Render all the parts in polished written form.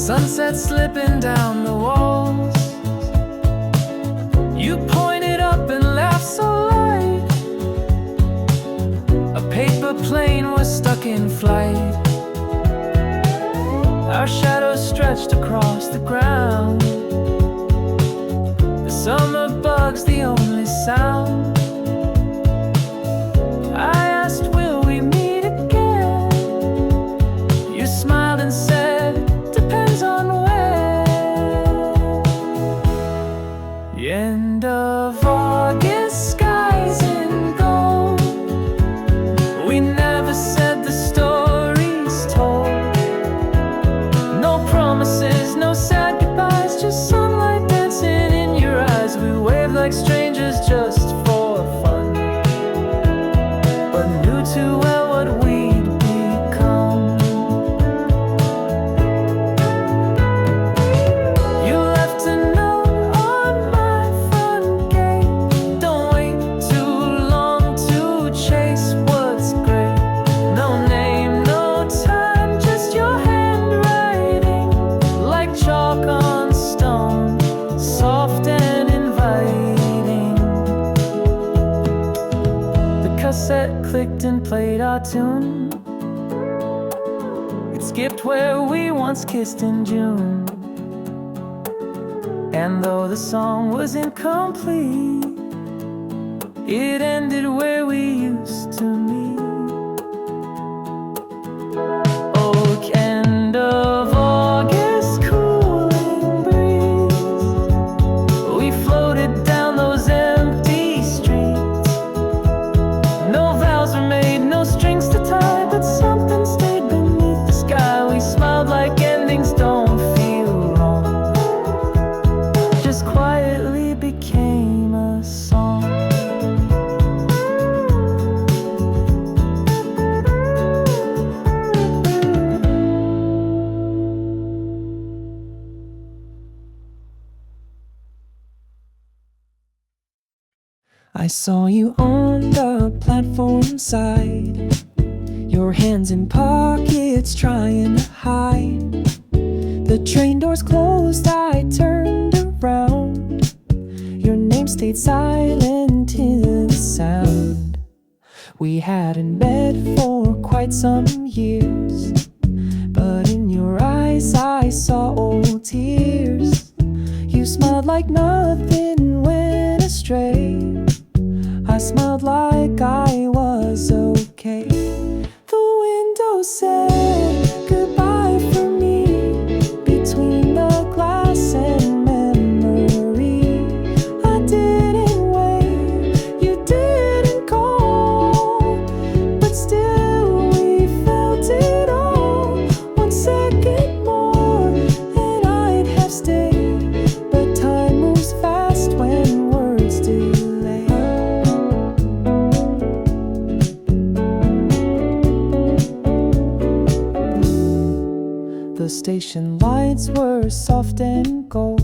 Sunset slipping down the walls. You pointed up and laughed so light. A paper plane was stuck in flight. Our shadows stretched across the ground. The summer bug's the only sound. I asked, will we meet again? You smiled and said, depends on when. The end of August, skies in gold. We never said the stories told. No promises, no sad goodbyes, just sunlight dancing in your eyes. We waved like strangers just for fun, but knew too well what we'd become. You left a note on my front gate. Don't wait too long to chase what's great. No name, no time, just your handwriting, like chalk on stone, soft and inviting. The cassette clicked and played our tune. It skipped where we once kissed in June. And though the song was incomplete, it ended where we used to meet. Oh, end of August, cooling breeze. We floated down those empty streets. No vows were made, no strings to tie, but something stayed beneath the sky. We smiled like endings don't feel wrong, just quietly became a song. I saw you on the platform side, your hands in pockets trying to hide. The train doors closed, I turned around. Your name stayed silent in the sound. We hadn't met for quite some years, but in your eyes I saw old tears. You smiled like nothing went astray. I smiled like I was okay. The window said goodbye for me, between the glass and memory. I didn't wait, you didn't call, but still we felt it all. 1 second more and I'd have stayed, but time moves fast when words delay. The station lights were soft and gold.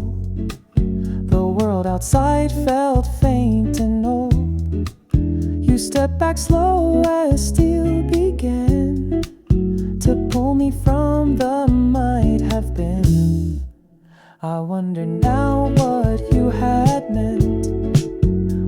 The world outside felt faint and old. You stepped back slow as steel began to pull me from the might have been. I wonder now what you had meant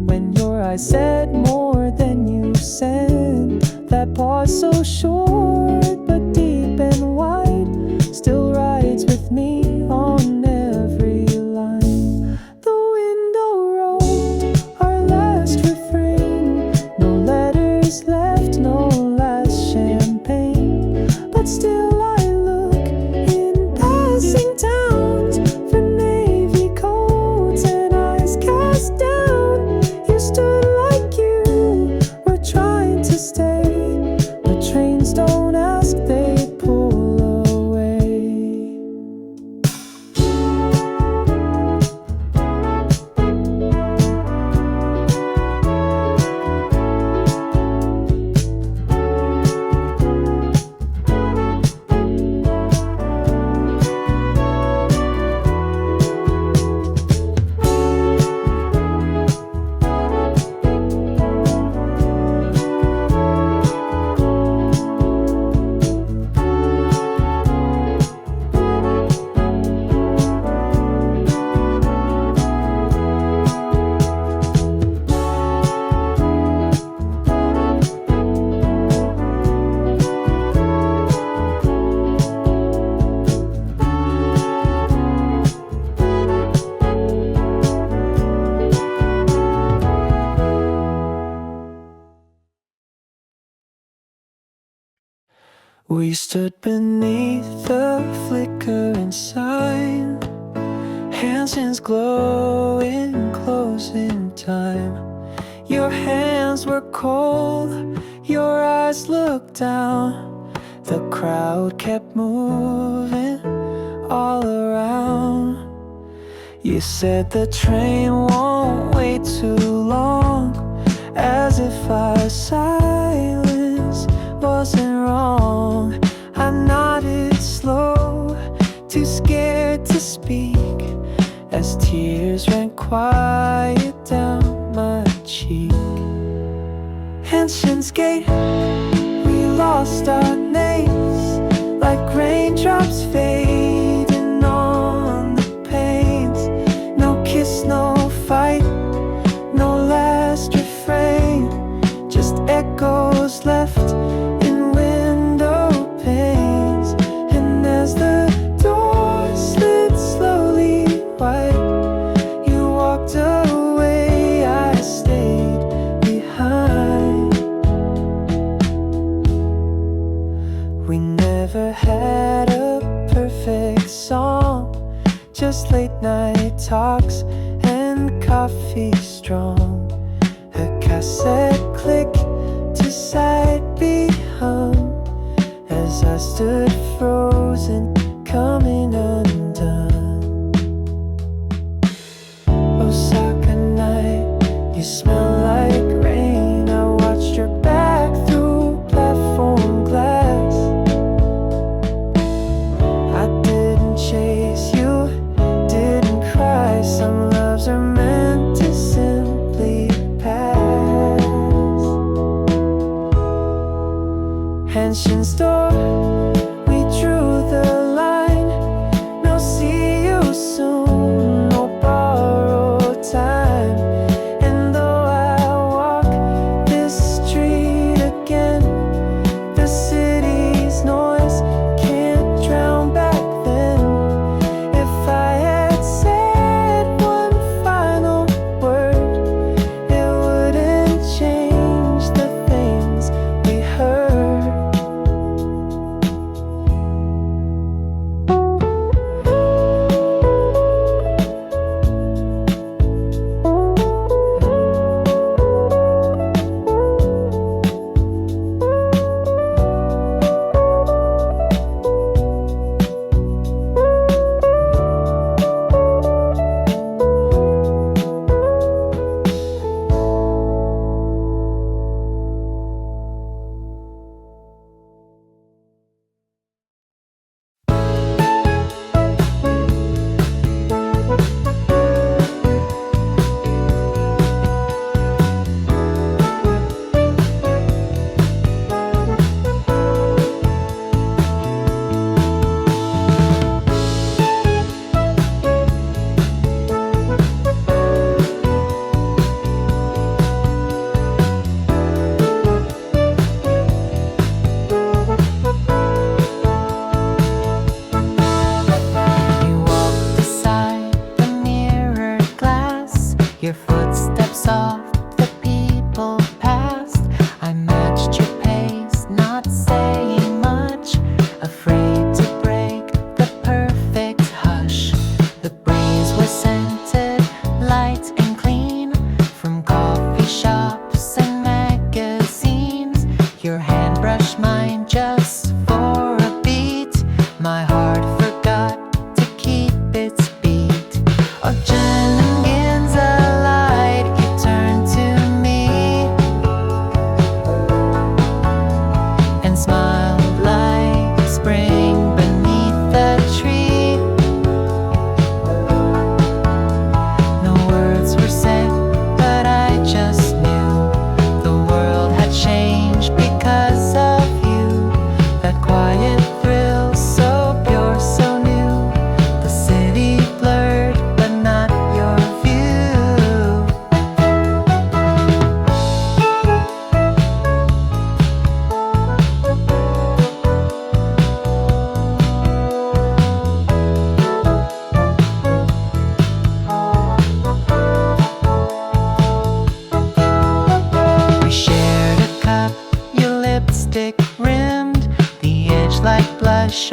when your eyes said more than you said. That pause so short but deep and wide still rides with me on every line. The window rolled our last refrain. No letters left, no last champagne, but still I look in passing towns for navy coats and eyes cast down. You stood like you were trying to stay, but trains don't ask We stood beneath the flickering sign, hands glowing, closing time. Your hands were cold, your eyes looked down. The crowd kept moving all around. You said the train won't wait too long, as if our silence wasn't wrong. I nodded slow, too scared to speak, as tears ran quiet down my cheek. Hanson's Gate, we lost our names like raindrops fading on the panes. No kiss, no fight, no last refrain, just echoes left in window panes. And as the door slid slowly wide, you walked away, I stayed behind. We never had a perfect song, just late night talks and coffee strong. A cassette click to side B hum, as I stood frozen, coming undone. Osaka night, you smell like rain. I watched your back through platform glass. I didn't chase you, didn't cry. Some loves are meant to simply pass. Hanson's door, we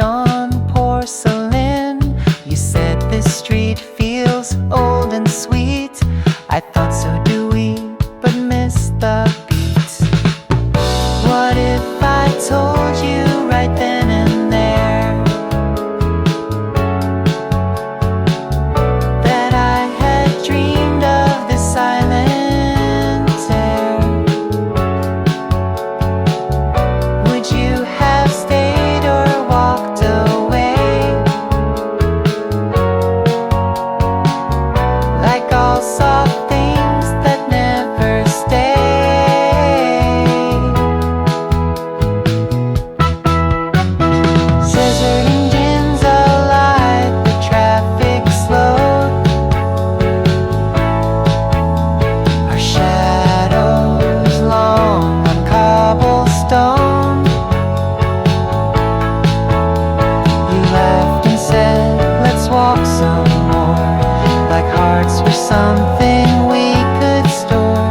Russian porcelain. You said this street feels old and sweet. I thought so do we, but missed the beat. What if I told you right then and there that I had dreamed of this silent air? Would you have stayed or walked away? Like all soft things that never stay. Scissor and Ginza light, the traffic slowed. Our shadows long on cobblestone. You laughed and said, let's walk some more. Like hearts were something we could store.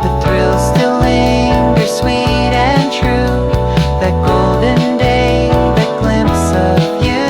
The thrill still lingers, sweet and true. That golden day, that glimpse of you.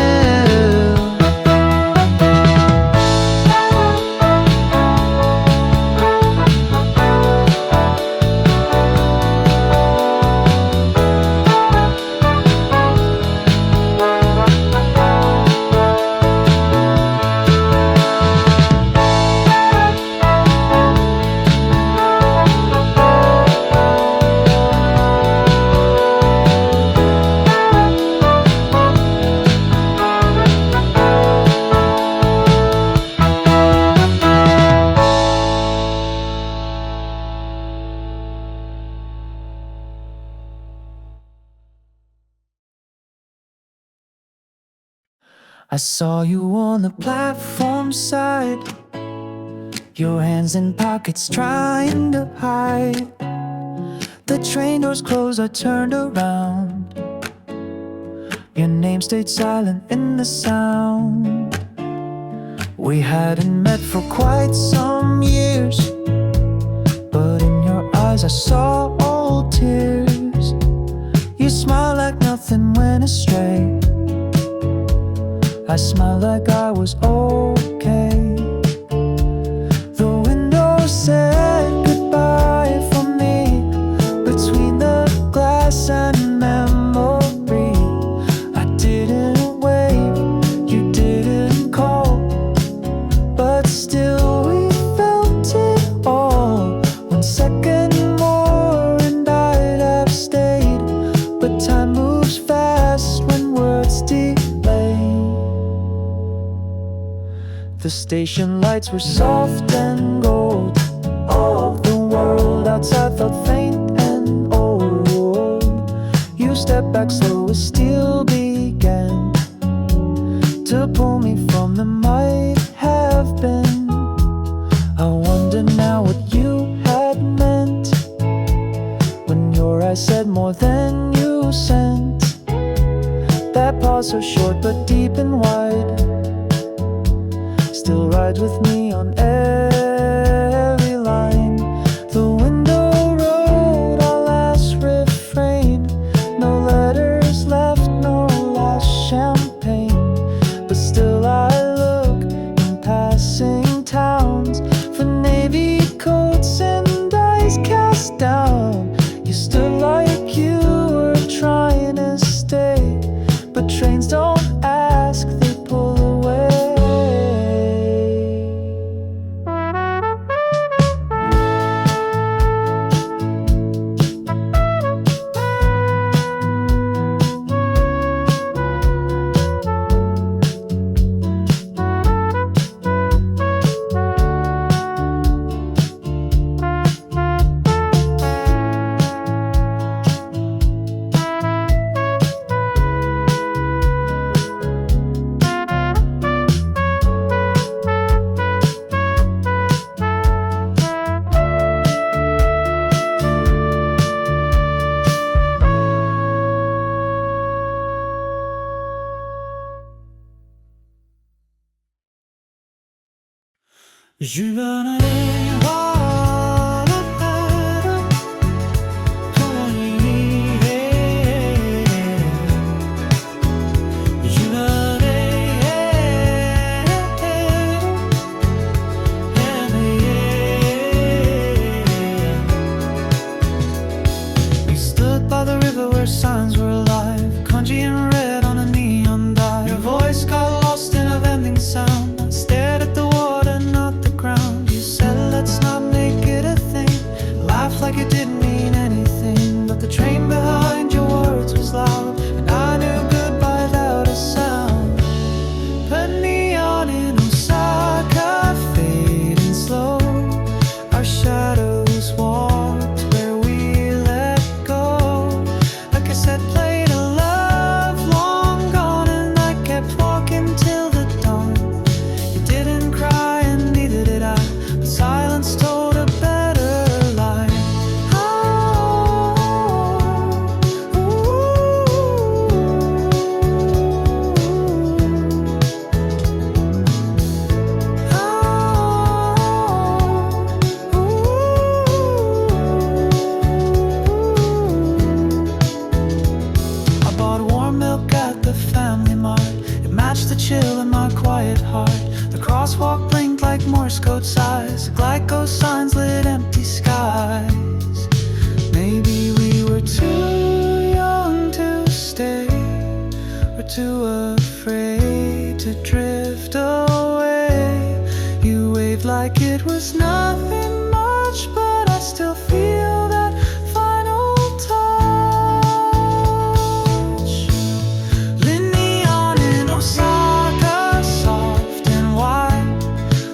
I saw you on the platform side, your hands in pockets trying to hide. The train doors closed, I turned around. Your name stayed silent in the sound. We hadn't met for quite some years, but in your eyes I saw old tears. You smiled like nothing went astray. I smiled like I was okay. The window said goodbye for me. Between the glass and memory, I didn't wave, you didn't call, but still we felt it all. 1 second more and I'd have stayed, but time moves fast when words delay. The station lights were soft and gold. Oh, the world outside felt faint and old. You stepped back slow as steel began to pull me from the might have been. I wonder now what you had meant when your eyes said more than you sent. That pause so short but deep and wide still rides with me on every line. The window wrote our last refrain. No letters left, no last champagne. But still I look in passing towns for navy coats and eyes cast down. You stood like you were trying to stay, but trains don't ask, they pull away. matched the chill in my quiet heart. The crosswalk blinked like Morse code size. The glyco signs lit empty skies. Maybe we were too young to stay, or too afraid to drift away. You waved like it was nothing much, but I still feel that final touch. Lit neon in Osaka, soft and white.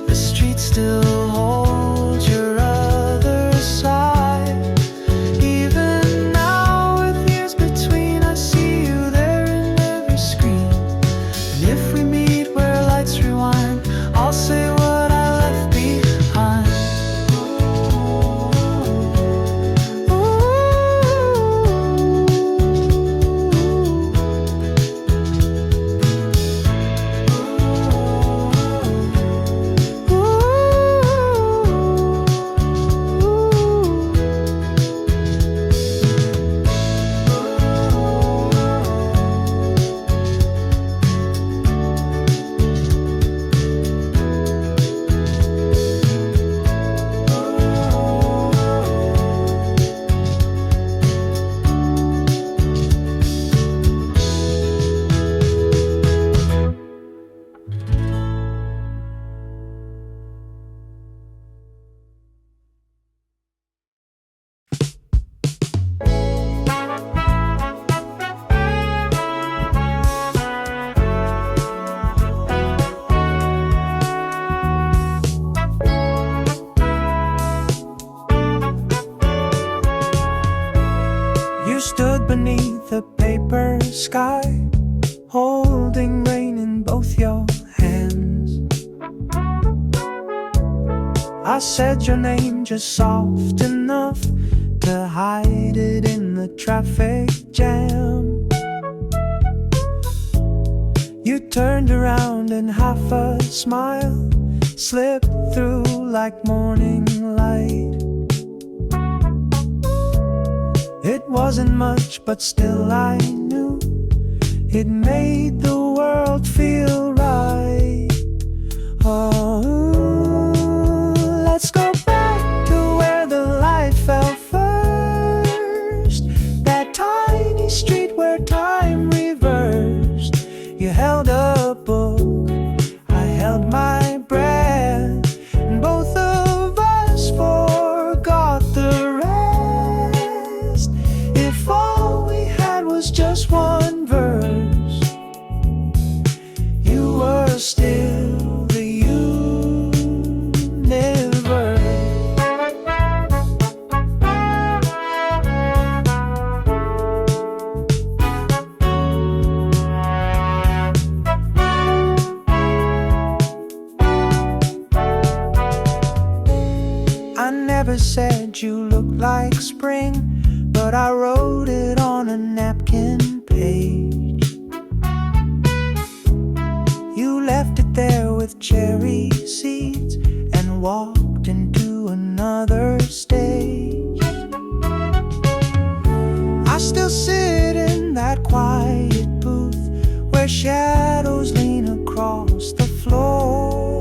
The streets still hold your other side. Even now, with years between, I see you there in every screen. And if we meet where lights rewind, I'll say what I left behind. You stood beneath a paper sky, holding rain in both your hands. I said your name just soft enough to hide it in the traffic jam. You turned around and half a smile slipped through like morning light. It wasn't much, but still I knew it made the world feel right. Oh, let's go back to where the light fell first. That tiny street where time reversed. You held a book, I held my breath, and both of us forgot the rest. If all we had was just one verse, you were still the universe. I never said you looked like spring, but I wrote it on a napkin page. You left it there with cherry seeds and walked into another stage. I still sit in that quiet booth where shadows lean across the floor.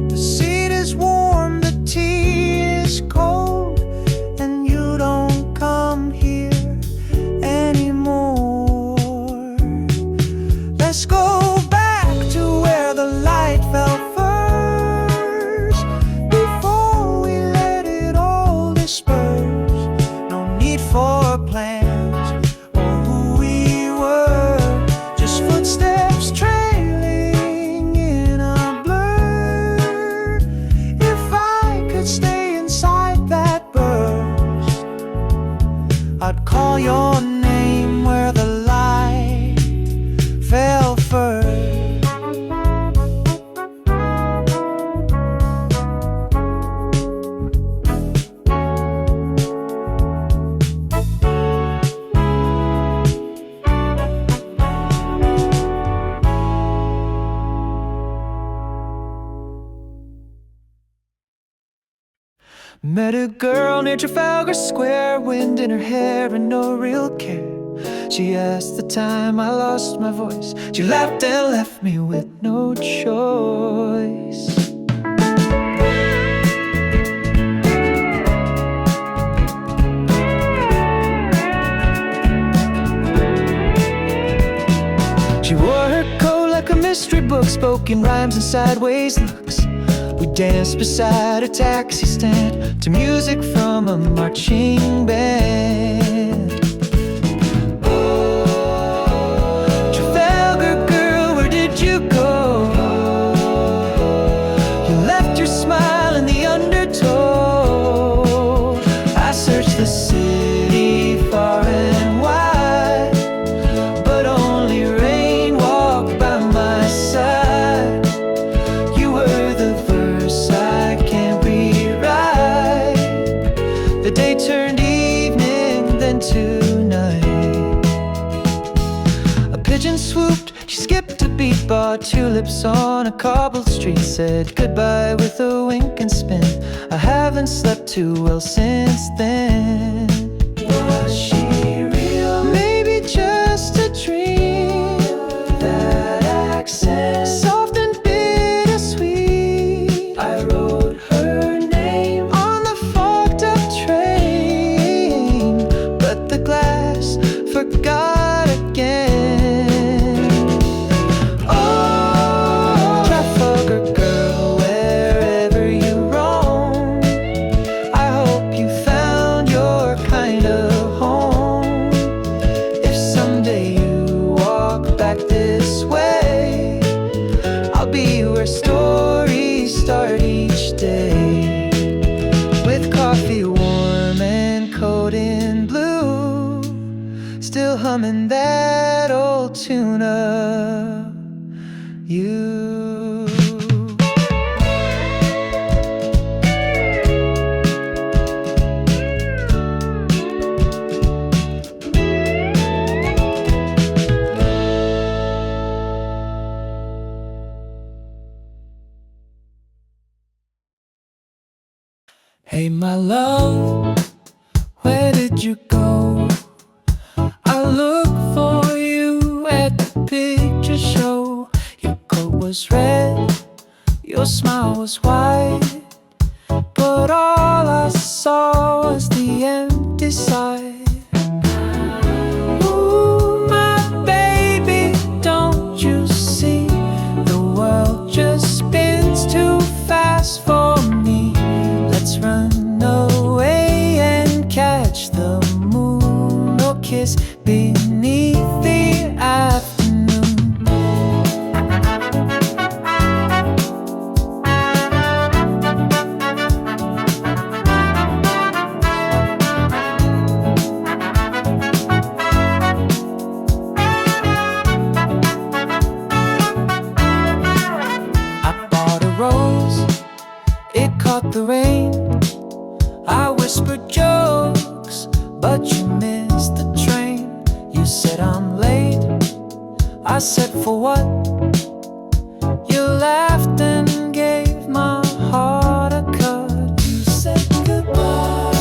The seat is warm, the tea is cold, and you don't come here anymore. Let's go back to where the light fell first, before we let it all disperse. No need for plans or who we were, just footsteps trailing in a blur. If I could stay inside that burst, I'd call your name where the light fell first. Met a girl near Trafalgar Square, wind in her hair and no real care. She asked the time I lost my voice. She laughed and left me with no choice. She wore her coat like a mystery book, spoken rhymes and sideways looks. We danced beside a taxi stand to music from a marching band. Oh, Trafalgar Girl, where did you go? You left your smile in the undertow. I searched the city far and wide, but only rain walked by my side. You were the verse I can't rewrite. The day turned evening, then to night. A pigeon swooped, she skipped a beat, bought tulips on a cobbled street, said goodbye with a wink and spin. I haven't slept too well since then. Was she real? Maybe just a dream. That accent, soft and bittersweet. I wrote her name on the fogged up train, but the glass forgot again. Oh, Trafalgar Girl, wherever you roam, I hope you found your kind of home. If someday you walk back this way, I'll be where stories start each day. With coffee warm and coat in blue, still humming that old tune of you. Hey my love, where did you go? I look for you at the picture show. Your coat was red, your smile was white, but all I saw was the empty side. Ooh, my baby, don't you see? The world just spins too fast for me. Let's run away and catch the moon, or kiss beneath the afternoon. I bought a rose, it caught the rain. I whispered jokes, but you missed the train. You said I'm late, I said for what? You laughed and gave my heart a cut. You said goodbye,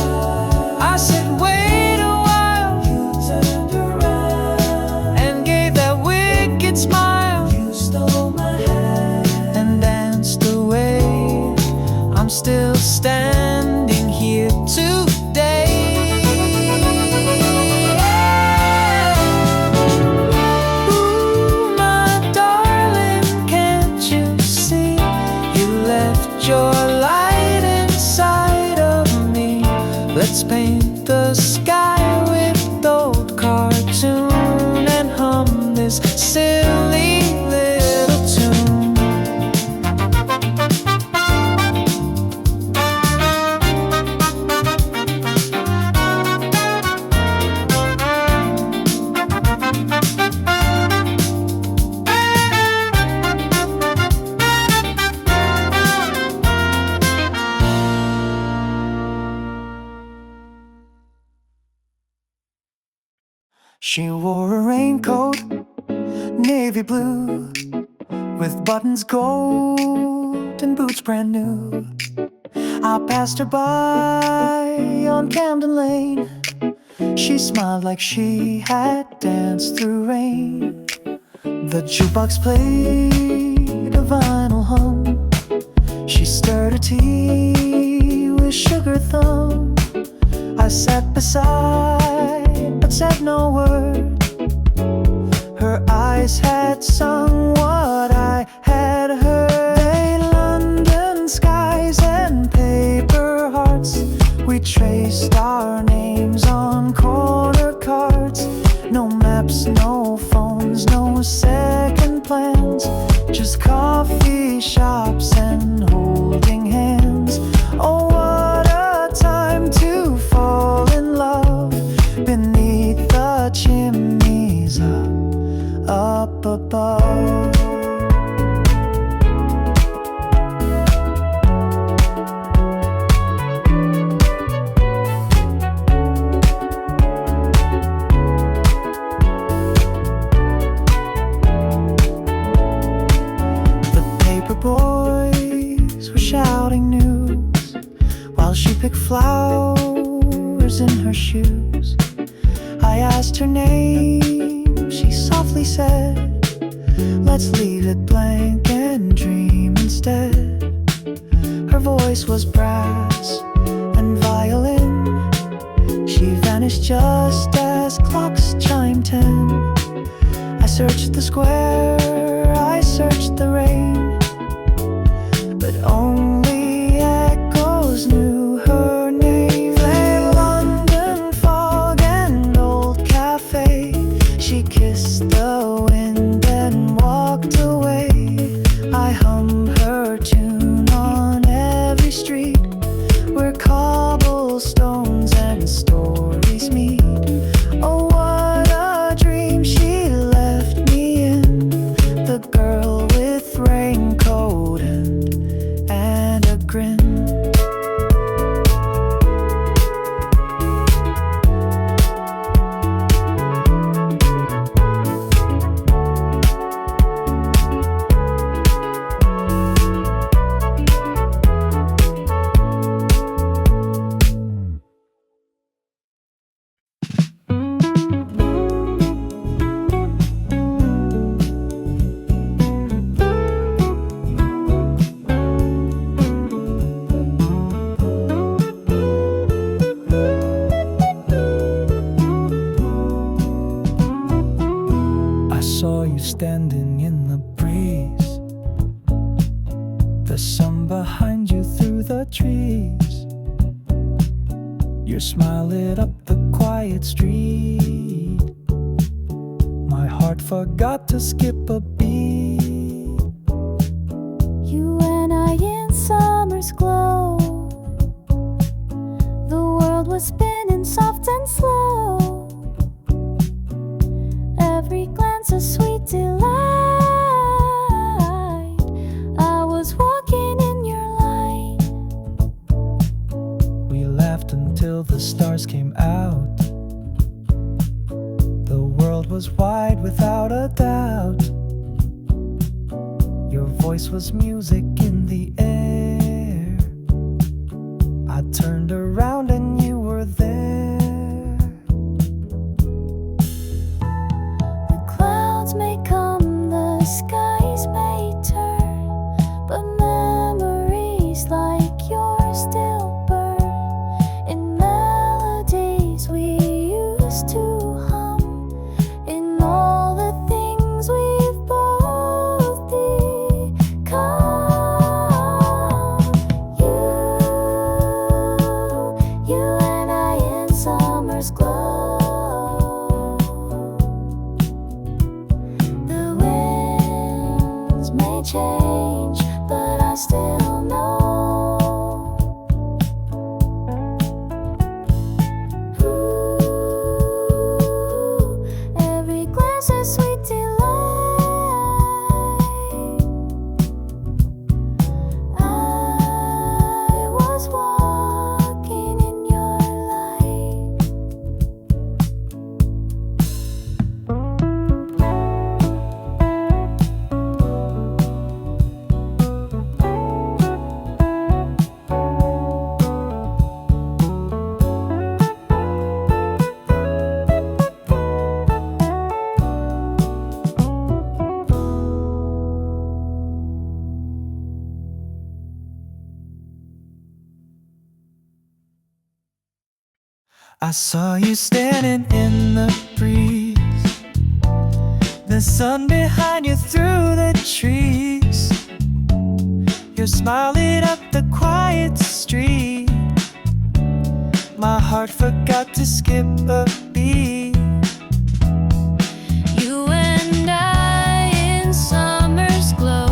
I said wait a while. You turned around and gave that wicked smile. You stole my hand and danced away. I'm still standing here today. Ooh, my darling, can't you see? You left your light inside of me. Let's paint the sky with old cartoon and hum this silly little tune. She wore a raincoat, navy blue, with buttons gold and boots brand new. I passed her by on Camden Lane, She smiled like she had danced through rain. The jukebox played a vinyl hum. She stirred her tea with sugar thumb. I sat beside but said no word. Her eyes had sung what I had heard. They London skies and paper hearts. We traced our names on corner cards. No maps, no phones, no second plans. Just coffee shops and holding hands. Oh, what a time to fall in love beneath the chimneys up above. Boys were shouting news while she picked flowers in her shoes. I asked her name, she softly said, let's leave it blank and dream instead. Her voice was brass and violin. She vanished just as clocks chimed 10. I searched the square, I searched the rain, but only echoes knew her name. Lay London fog and old cafe. She kissed the wind and walked away. I hummed her tune on every street where cobblestones and stories meet. Oh, what a dream she left me in. The girl with raincoat and a grin. Saw you standing in the breeze, the sun behind you through the trees. Your smile lit up the quiet street. My heart forgot to skip a beat. You and I in summer's glow. The world was spinning soft and slow. Every glance a sweet delight. I was walking in your light. We laughed until the stars came out. The world was wide without a doubt. Your voice was music in the air. I turned around and you were there. May come, the skies may turn, but memories like yours still burn in melodies we used to hum, in all the things we've both become. You and I in summer's glow. Change, but I still know. Ooh, every glance a sweet delight. I was walking in your light. I saw you standing in the breeze, the sun behind you through the trees. Your smile lit up the quiet street. My heart forgot to skip a beat. You and I in summer's glow.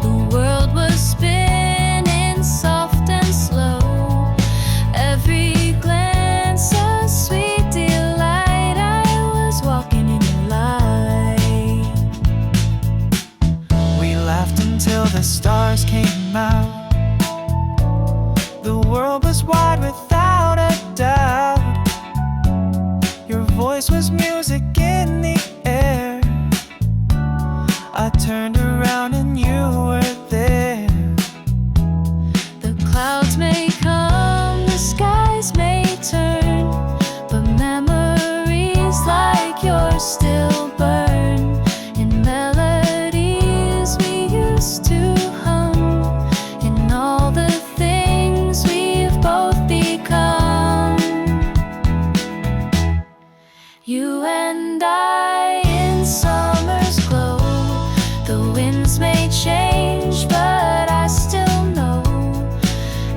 The world was spinning soft and slow. Every glance a sweet delight. I was walking in your light. We laughed until the stars came out. The world was wide without a doubt. Your voice was music in the air. I turned around and you were there. The clouds may come, the skies may turn, but memories like yours still burn. In melodies we used to hum, in all the things we've both become. You and I in summer's glow. The winds may change, but I still know.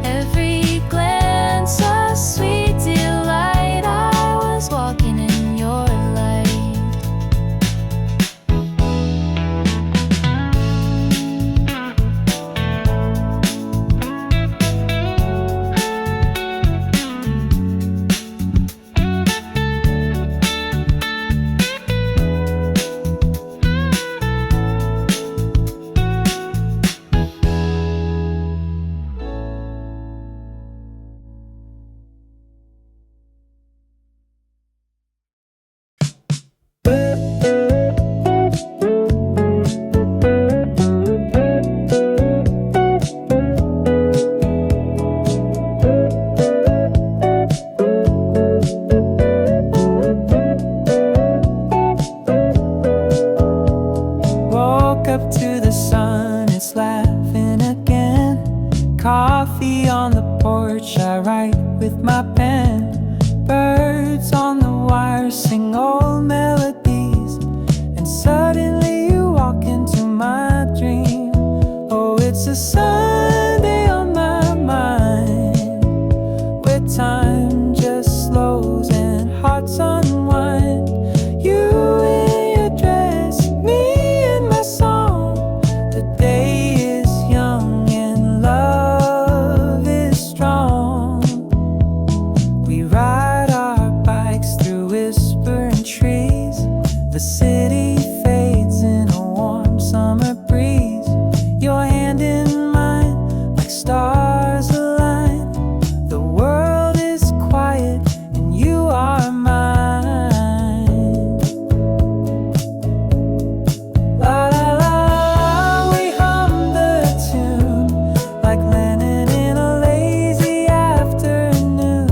Every glance a sweet delight. I was walking in your light. Woke up to the sun, it's laughing again. Coffee on the porch, I write with my pen. Birds on the wire sing old melodies, and suddenly you walk into my dream. Oh, it's a Sunday on my mind, where time just slows and hearts unwind. You in your dress, me in my song. The day is young and love is strong. We ride our bikes through whispering trees. The city fades in a warm summer breeze. Your hand in mine, like stars align. The world is quiet and you are mine. La la la la, we hum the tune like Lennon in a lazy afternoon.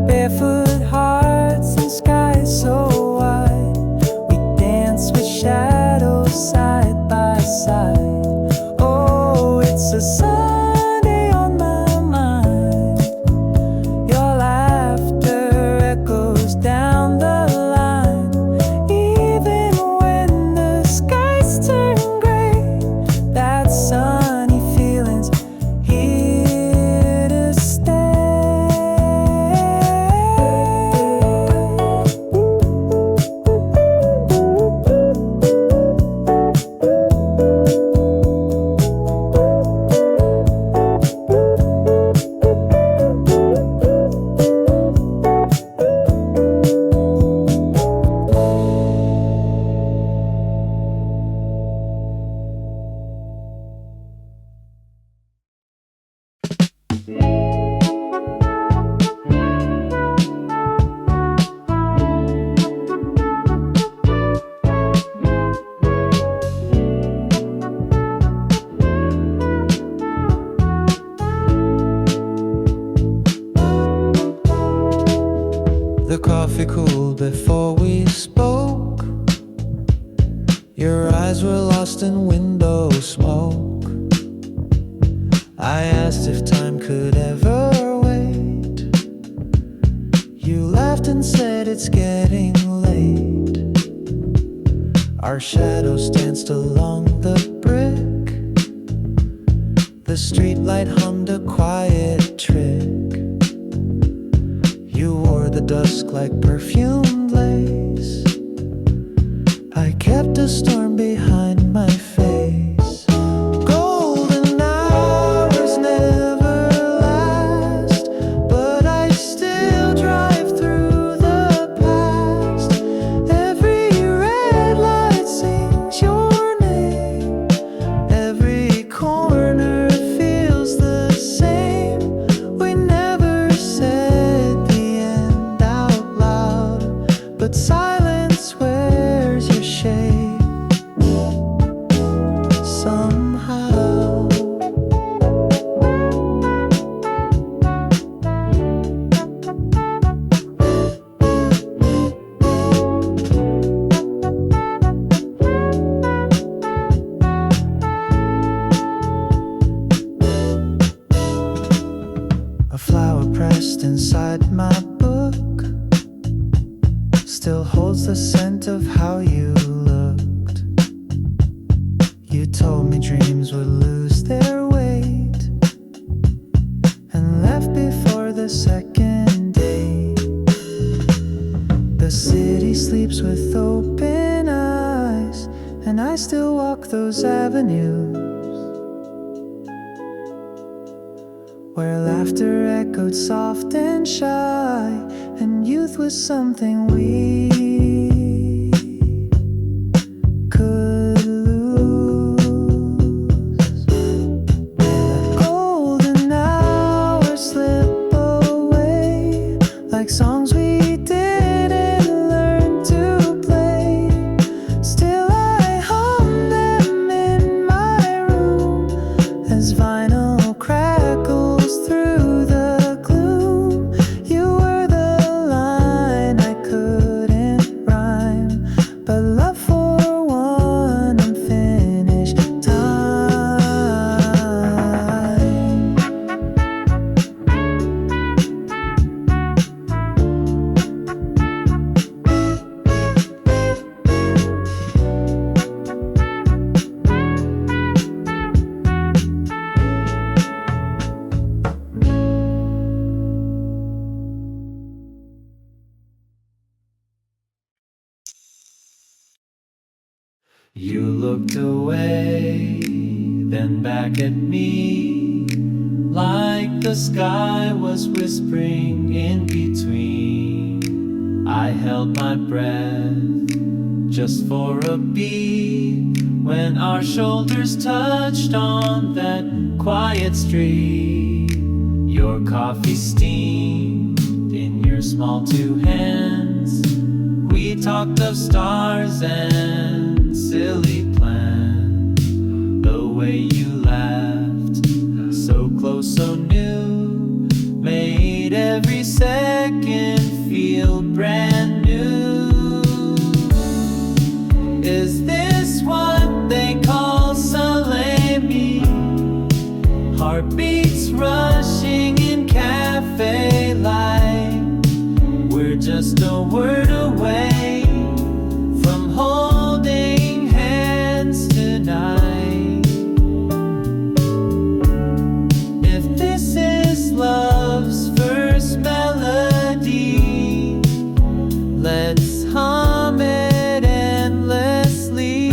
Barefoot hearts and skies so wide. We dance with shadows side by side. Oh, it's a Sunday on my mind. Your laughter echoes down the line. Even when the skies turn gray, that sunny feeling's here to stay. The coffee cooled before we spoke. Your eyes were lost in window smoke. I asked if time could ever wait. laughed and said it's getting late. Our shadows danced along the brick. The streetlight hummed a quiet trick. You wore the dusk like perfumed lace. I kept a storm behind my face. Golden hours never last, but I still drive through the past. Every red light sings your name. Every corner feels the same. We never said the end out loud, but silence wears your shade. Somehow a flower pressed inside my book still holds the scent of how you looked. You told me dreams would lose their weight and left before the second date. The city sleeps with open eyes, and I still walk those avenues where laughter echoed soft and shy, and youth was something we could lose. And golden hours slip away like songs we didn't learn to play. Still I hum them in my room as vinyl crackles through the gloom. You were the line I couldn't rhyme, but love for one unfinished time. You looked away, then back at me, like the sky was whispering in between. I held my breath just for a beat when our shoulders touched on that quiet street. Your coffee steamed in your small two hands. We talked of stars and silly plans. The way you laughed, so close, so new, made every second feel brand new. Is this what they call Selame? Heartbeats rushing in cafe light. We're just a word away from holding hands tonight. If this is love's first melody, let's hum it endlessly.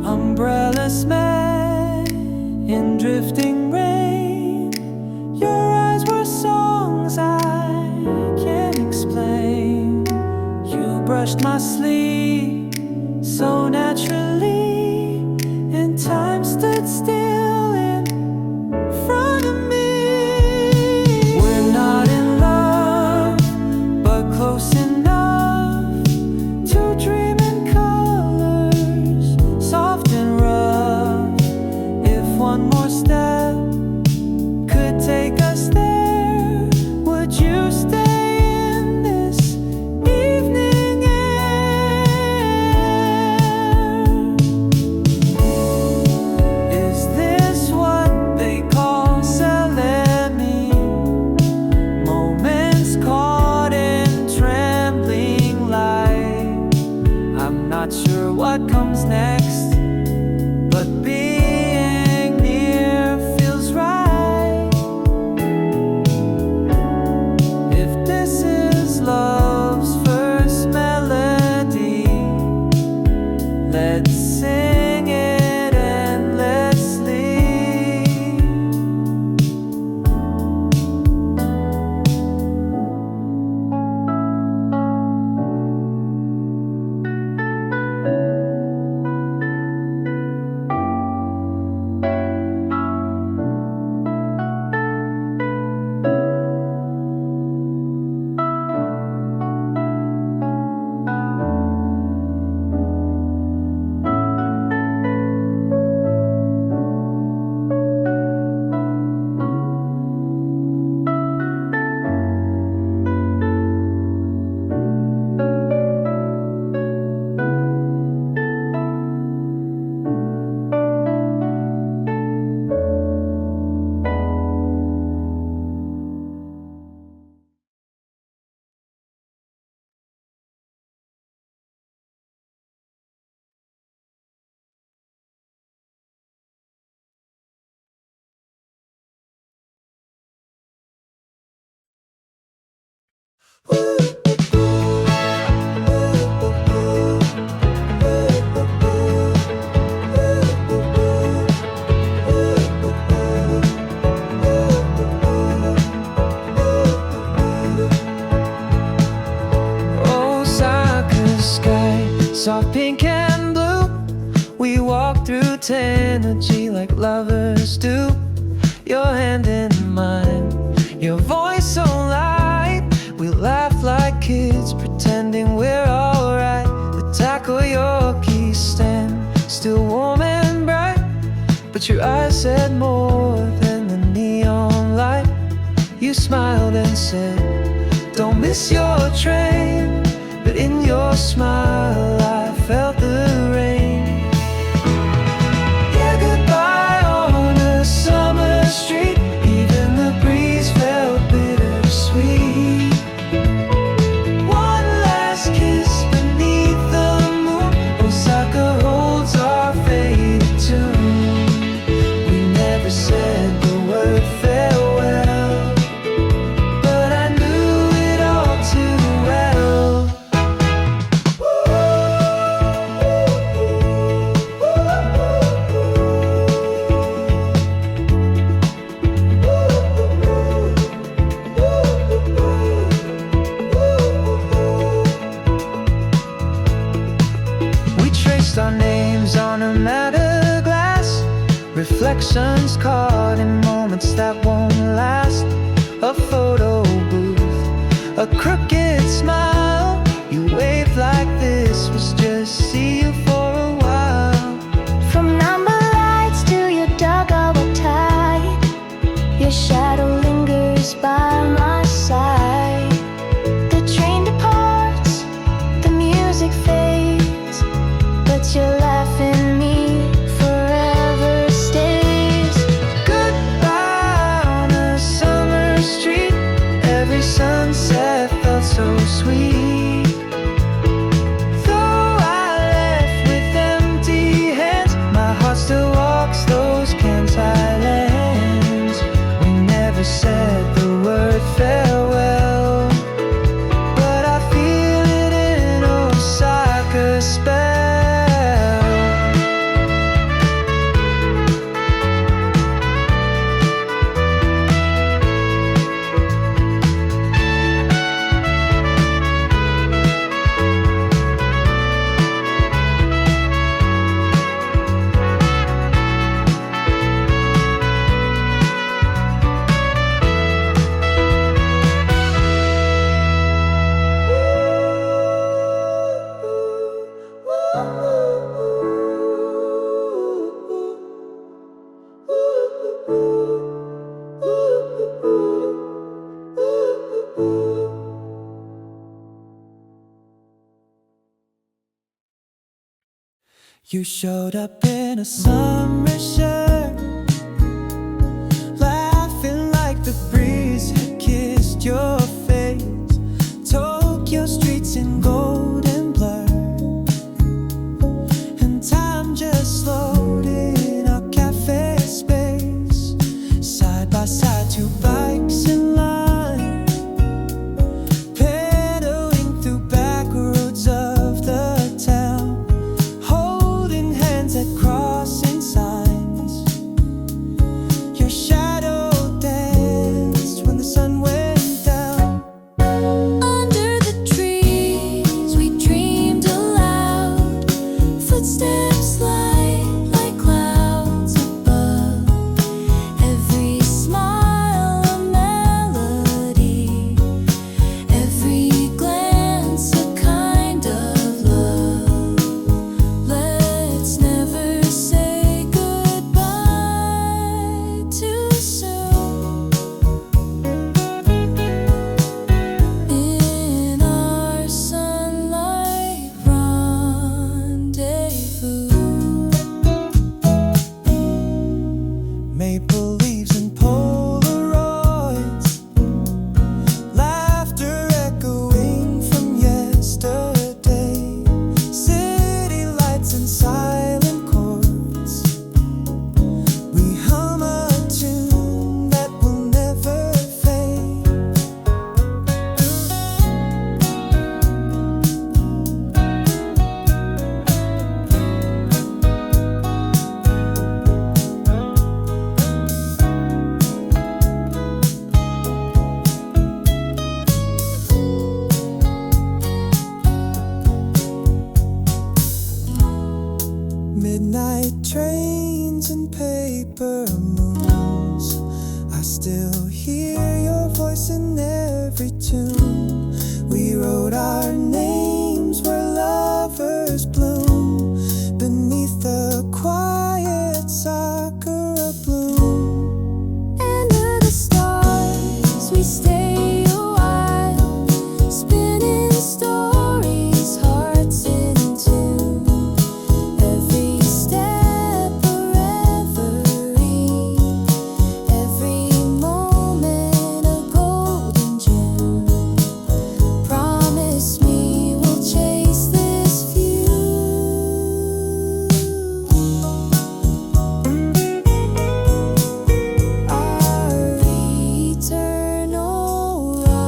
Umbrellas met in drifting rain. Your eyes were songs I brushed my sleep so naturally, and time stood still in front of me. We're not in love, but close enough to dream in colors, soft and rough. If one more step could take us there, would you stay in this evening air? Is this what they call Selame? Moments caught in trembling light. I'm not sure what comes next, but being near feels right. If this is love's first melody, let's sing it endlessly. Osaka sky, soft pink and blue. We walk through energy like lovers do. Your hand in mine, your voice so light. We laugh like kids, pretending we're alright. The takoyaki stand, still warm and bright, but your eyes said more than the neon light. You smiled and said, don't miss your train, but in your smile I felt the rain. Yeah, goodbye on a summer street, even the breeze felt bittersweet. One last kiss beneath the moon, Osaka holds our faded tune. We never said the word farewell, but I knew it all too well. We traced our names on a matter glass, reflections caught in moments that won't last. A photo booth, a crooked smile. You waved like this was just see you for a while. From number lights to your dugout tight, your shadow lingers by my side. The train departs, the music fades, but your laugh in me forever stays. Goodbye on a summer street, every sunset felt so sweet. You showed up in a summer shirt, laughing like the breeze had kissed your face. Tokyo streets in golden blur, and time just slowed in our cafe space. Side by side, two bikes in line, pedaling through back roads of the town, holding hands at crossing signs. Your shadow danced when the sun went down. Under the trees, we dreamed aloud. Footsteps light like clouds above. Every smile a melody. Every glance a kind of love. Let's never say goodbye too soon. In our sunlight rendezvous. Maple leaves and Polaroids, laughter echoing from yesterday. City lights and silent chords. We hum a tune that will never fade. Midnight trains and paper moons. I still hear your voice in every tune. We wrote our names where lovers bloom, beneath the quiet sakura bloom. Under the stars, we stay a while, spinning stories, hearts in tune. Every step a reverie, every moment a golden gem. Promise me we'll chase this view. Our eternal rendezvous.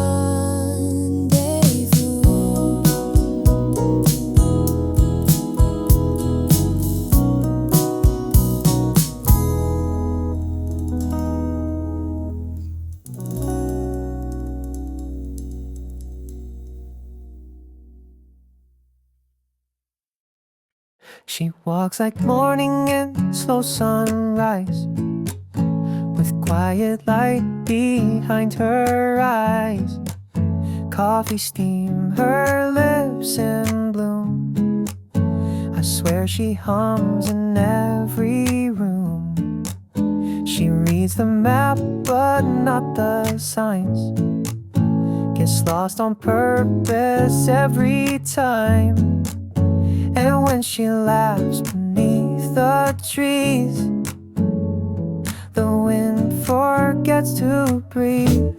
She walks like morning and slow sunrise, with quiet light behind her eyes. Coffee steam, her lips in bloom. I swear she hums in every room. She reads the map but not the signs. Gets lost on purpose every time. And when she laughs beneath the trees, the wind forgets to breathe.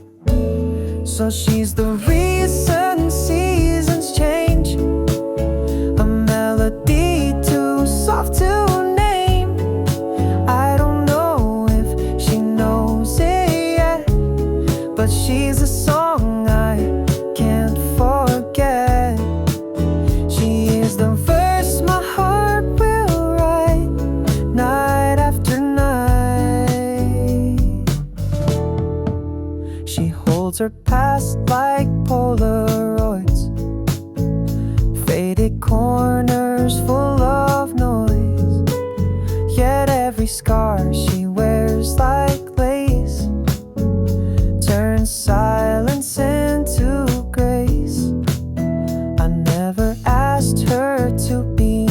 So she's the reason seasons change, a melody too soft to name. I don't know if she knows it yet, but she's a song I can't forget. She is the verse my heart will write, night after night. She holds her past like Polaroids, faded corners full of noise. Yet every scar she wears like lace turns silence into grace. I never asked her to be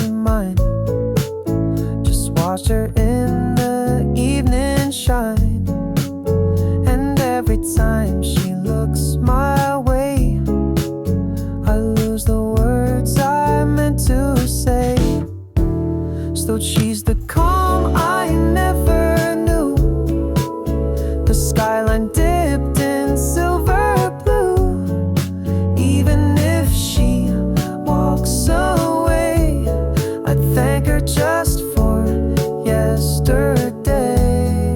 concealed. She's the calm I never knew. The skyline dipped in silver blue. Even if she walks away, I'd thank her just for yesterday.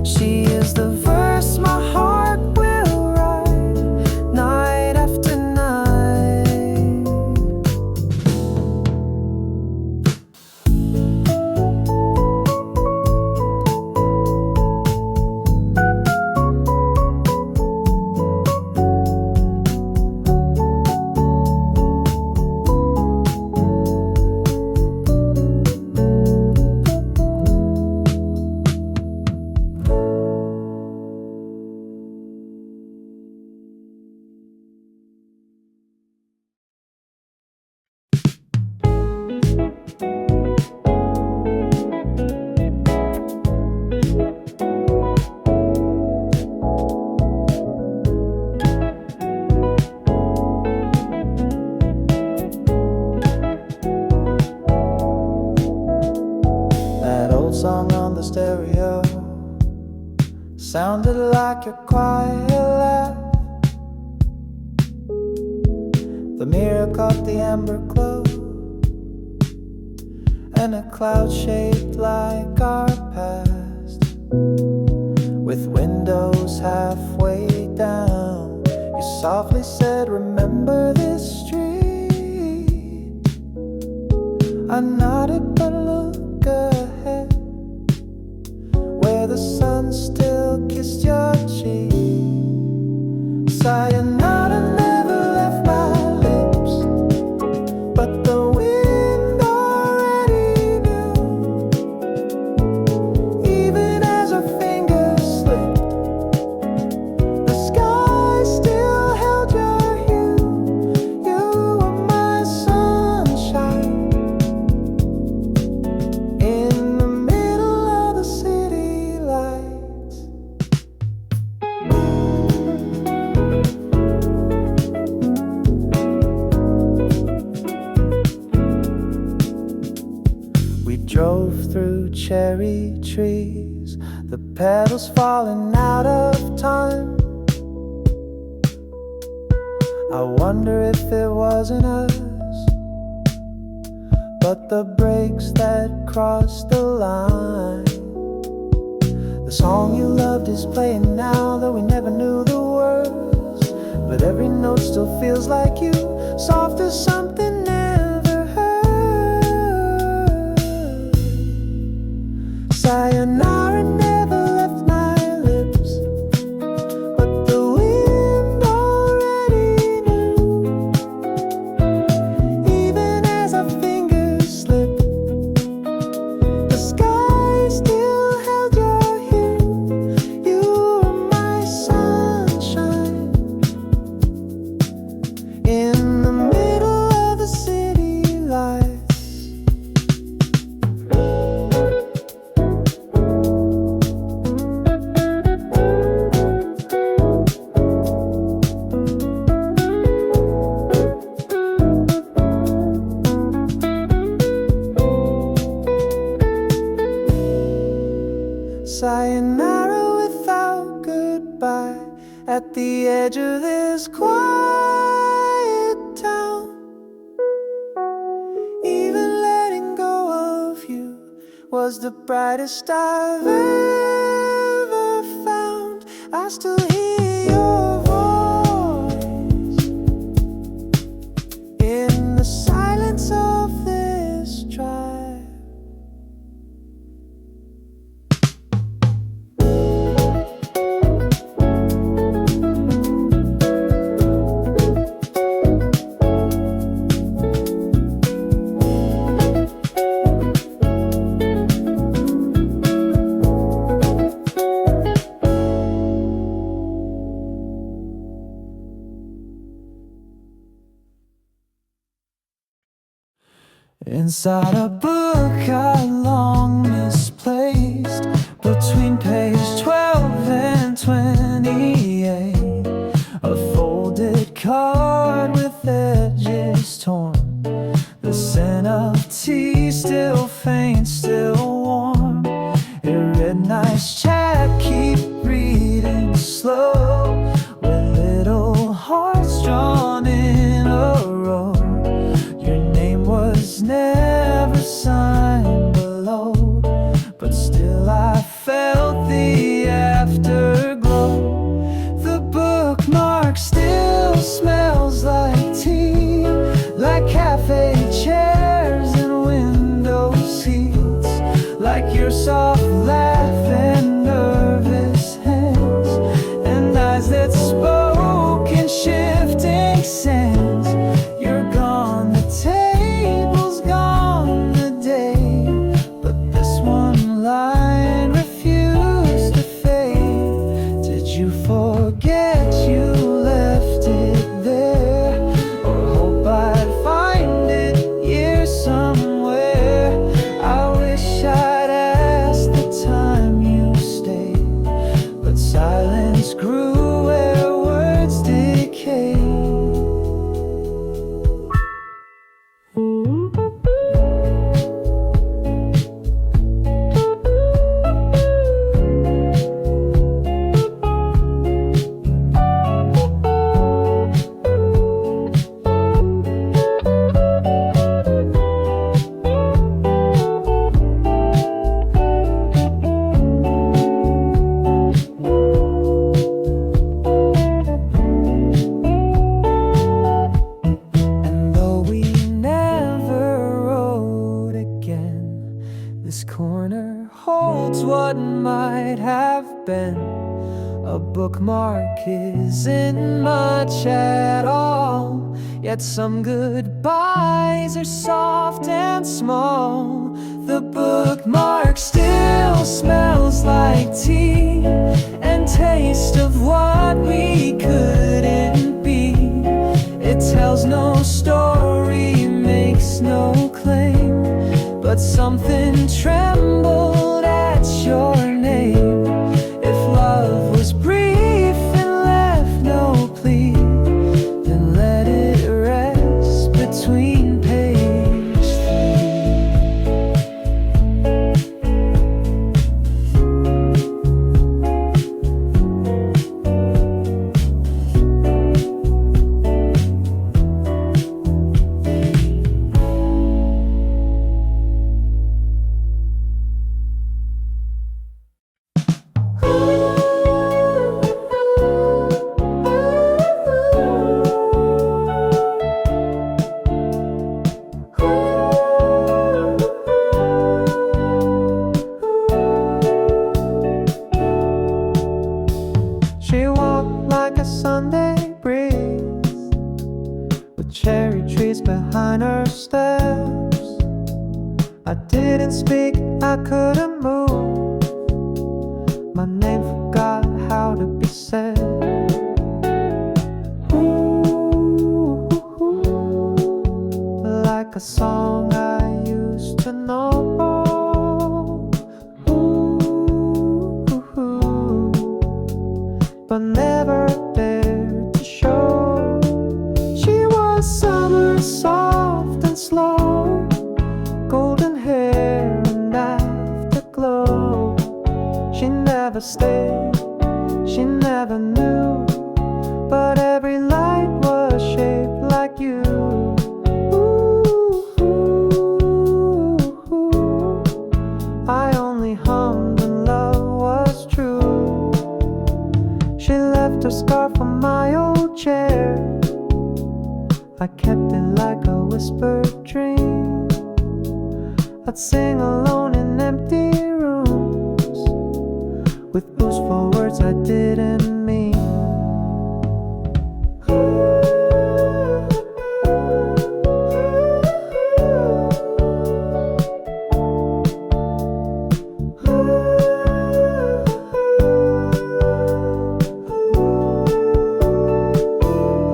She is the verse my heart will write night after night. That old song on the stereo sounded like your quiet laugh. The mirror caught the amber glow, and a cloud shaped like our past. With windows halfway down, you softly said, remember this street. I nodded but look ahead, where the sun still kissed your cheek. Sayonara never left my lips, but the wind already knew. Even as our fingers slipped, the sky still held your hue. You were my sunshine in the middle of the city lights. We drove through cherry trees, the petals falling out of time. I wonder if it wasn't us, but the brakes that crossed the line. The song you loved is playing now, though we never knew the words. But every note still feels like you, soft as something never heard. Sayonara never left my lips, but the wind already knew. Even as our fingers slipped, the sky still held your hue. You were my sunshine in the middle of the city lights. Sayonara without goodbye at the edge of this quiet town. Even letting go of you was the brightest I've ever found. I still hear your voice in the silence of this drive. Inside a book I long misplaced, between page 12 and 28, a folded card with edges torn. The scent of tea still faint This corner holds what might have been. A bookmark isn't much at all, yet some goodbyes are soft and small. The bookmark still smells like tea and taste of what we couldn't be. It tells no story, makes no claim, but something trembled at your name. If love was brief and left no plea, then let it rest between page 3. She walked like a Sunday breeze, with cherry trees behind her steps. I didn't speak, I couldn't move. My name forgot how to be said. Ooh, like a song I used to know. Ooh, but never dared to show. She was summer, soft and slow, golden hair and afterglow. She never stayed, she never knew, but every light was shaped like you. Ooh, I only hummed when love was true. She left her scarf on my old chair. I kept it like a whispered dream. I'd sing alone in empty rooms with boastful words I didn't mean.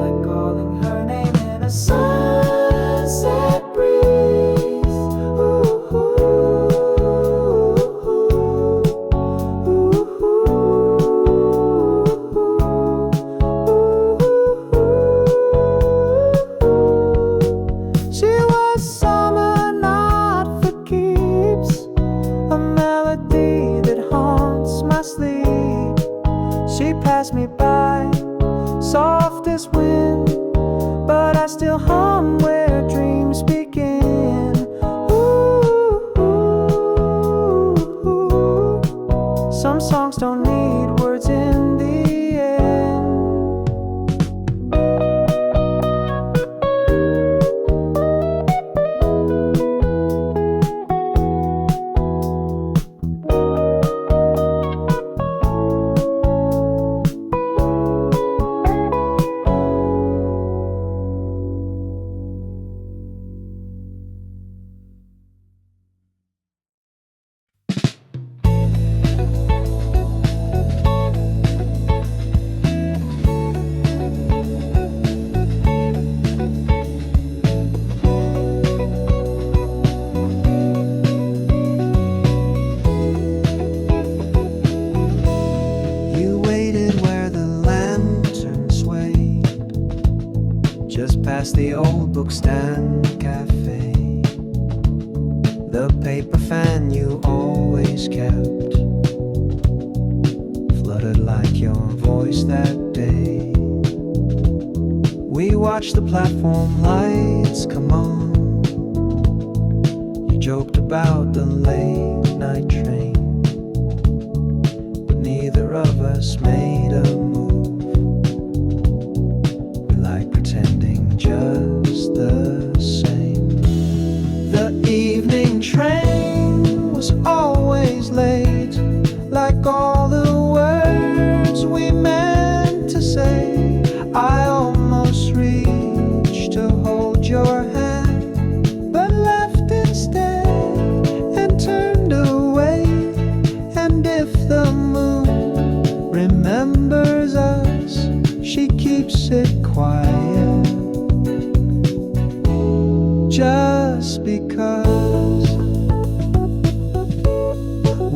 Like calling her name in a sunset breeze. She was summer, not for keeps, a melody that haunts my sleep. She passed me by, soft as wind, but I still hum where dreams begin. Some songs don't need words in the end. You waited where the lantern swayed, just past the old bookstand cafe. The paper fan you always kept fluttered like your voice that day. We watched the platform lights come on. You joked about the late night train, but neither of us made a move. We like pretending just the same. The evening train was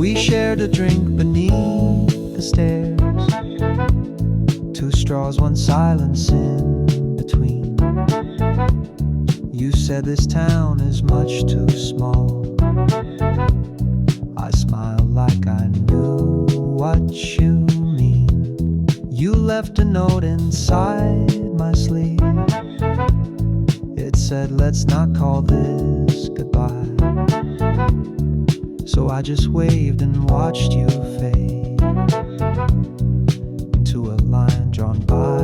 We shared a drink beneath the stairs. Two straws, one silence in between. You said this town is much too small. I smiled like I knew what you mean. You left a note inside my sleeve. It said, let's not call this goodbye. So I just waved and watched you fade into a line drawn by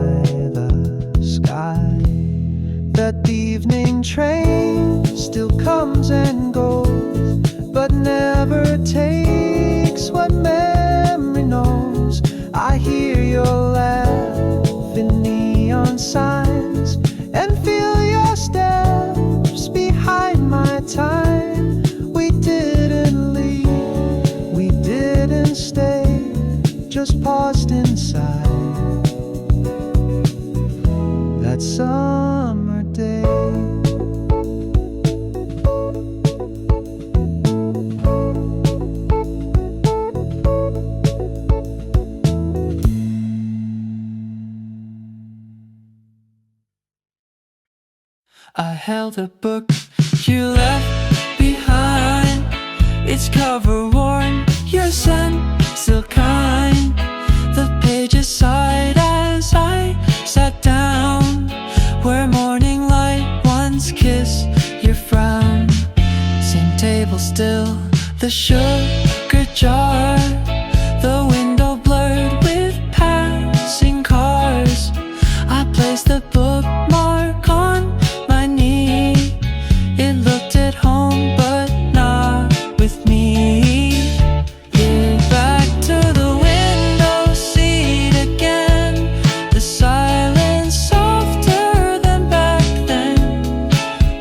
the sky. That the evening train still comes and goes, but never takes what memory knows. I hear your laugh in neon signs and feel your steps behind my time. We didn't leave, we didn't stay, just paused inside that summer day. I held a book you left behind. Its cover worn, your scent still kind. The pages sighed as I sat down, where morning light once kissed your frown. Same table still, the sugar jar, the window blurred with passing cars. I placed the bookmark on my knee. It looked at home but not with me. Yeah, back to the window seat again. The silence softer than back then.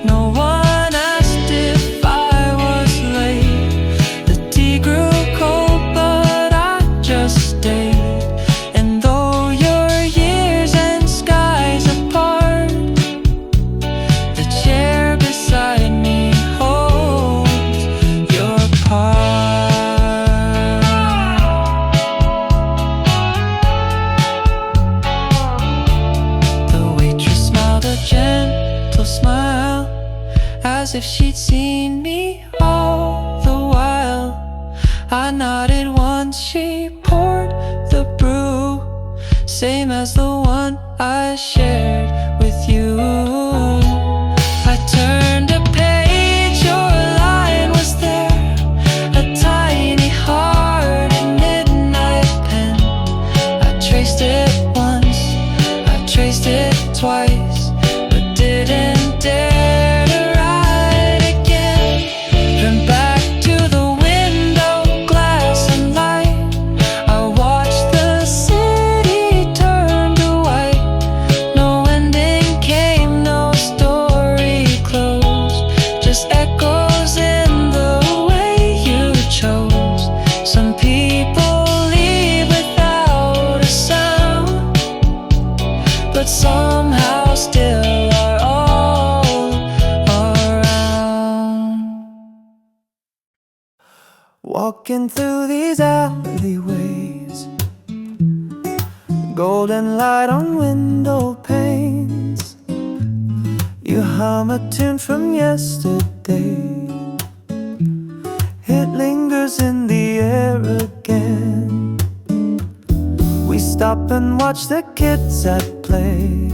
No one asked if I was late. The tea grew cold but I just stayed. And though you're years and skies apart, the chair beside me holds your part. The waitress smiled a gentle smile, as if she'd seen me all the while. I nodded once she poured the brew, same as the one I shared with you. I turned a page, your line was there, a tiny hearted midnight pen. I traced it once, I traced it twice, but didn't dare to write again. Then back to the window, glass and light. I watched the city turn to white. No ending came, no story closed, just echoes in the way you chose. Some people leave without a sound, but somehow still are all around. Walking through these alleyways, golden light on window panes. You hum a tune from yesterday, it lingers in the air again. We stop and watch the kids at play.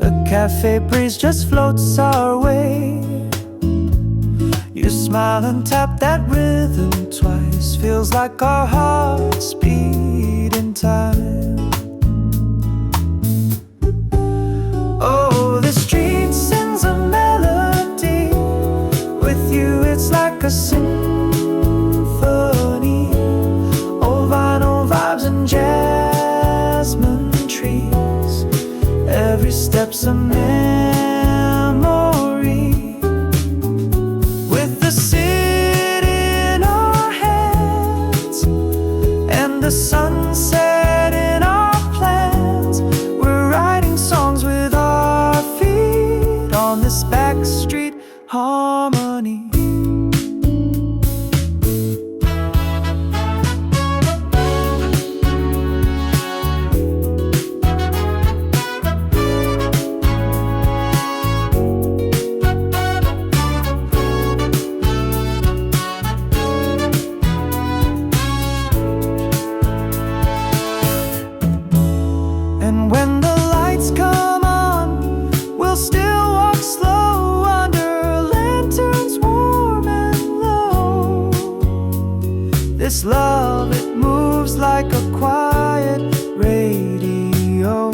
A cafe breeze just floats our way. You smile and tap that rhythm twice. Feels like our hearts beat in time. Oh, the street sings a melody. With you it's like a symphony. Oh, vinyl vibes and jasmine trees. Every step's a memory. With the city in our hands and the sunset in our plans, we're writing songs with our feet on this Backstreet Harmony. This love, it moves like a quiet radio.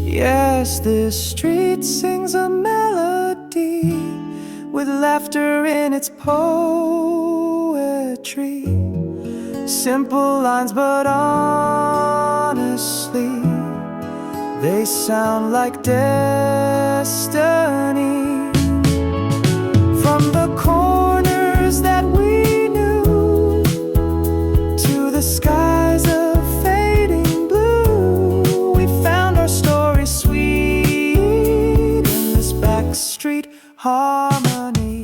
Yes, this street sings a melody with laughter in its poetry. Simple lines, but honestly, they sound like destiny. From the corners that we knew to the skies of fading blue, we found our story sweet in this backstreet harmony.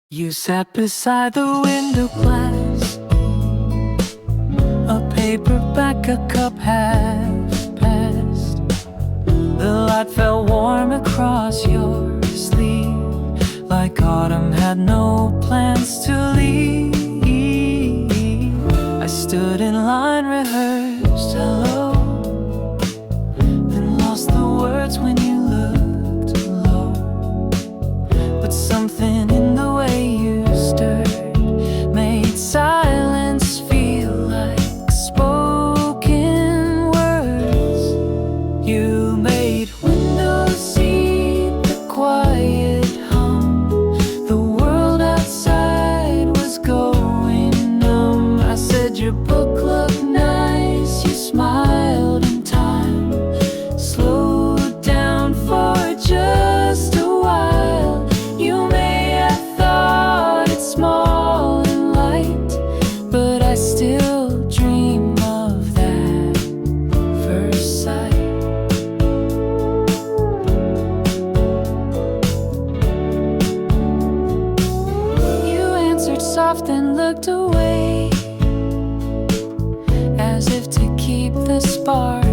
You sat beside the window glass, a paperback, a cup half past. The light fell warm across your sleeve, like autumn had no plans to leave. I stood in line, rehearsed hello, then lost the words when you looked low. But something in the way you stirred made silence feel like spoken words. You made windows seep the quiet hum. The world outside was going numb. I said your book looked nice, you smiled in time, slowed down for just a while. You may have thought it small and light, but I still dream of that first sight. You answered soft and looked away, as if to keep the spark